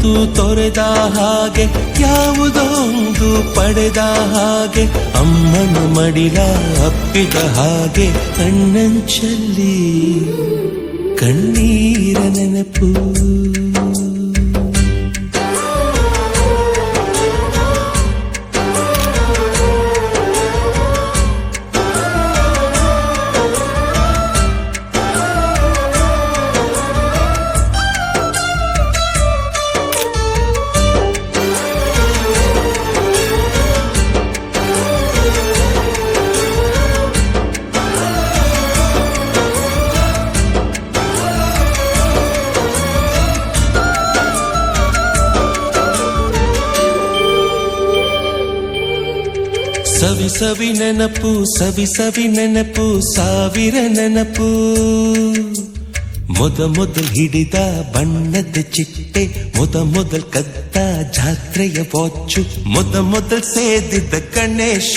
ಯಾವತ್ತೂ ತೊರೆದ ಹಾಗೆ ಯಾವುದೋ ಒಂದು ಪಡೆದ ಹಾಗೆ ಅಮ್ಮನ ಮಡಿಲ ಅಪ್ಪಿದ ಹಾಗೆ ಕಣ್ಣಂಚಲ್ಲಿ ಕಣ್ಣೀರ ನೆನಪು. ಸವಿ ಸವಿ ನೆನಪು ಸವಿ ಸವಿ ನೆನಪು ಸಾವಿರ ನೆನಪು. ಮೊದಲು ಹಿಡಿದ ಬಣ್ಣದ ಚಿಟ್ಟೆ, ಮೊದಲು ಕದ್ದ ಜಾತ್ರೆಯ ವಾಚು, ಮೊದಲು ಸೇದಿದ್ದ ಗಣೇಶ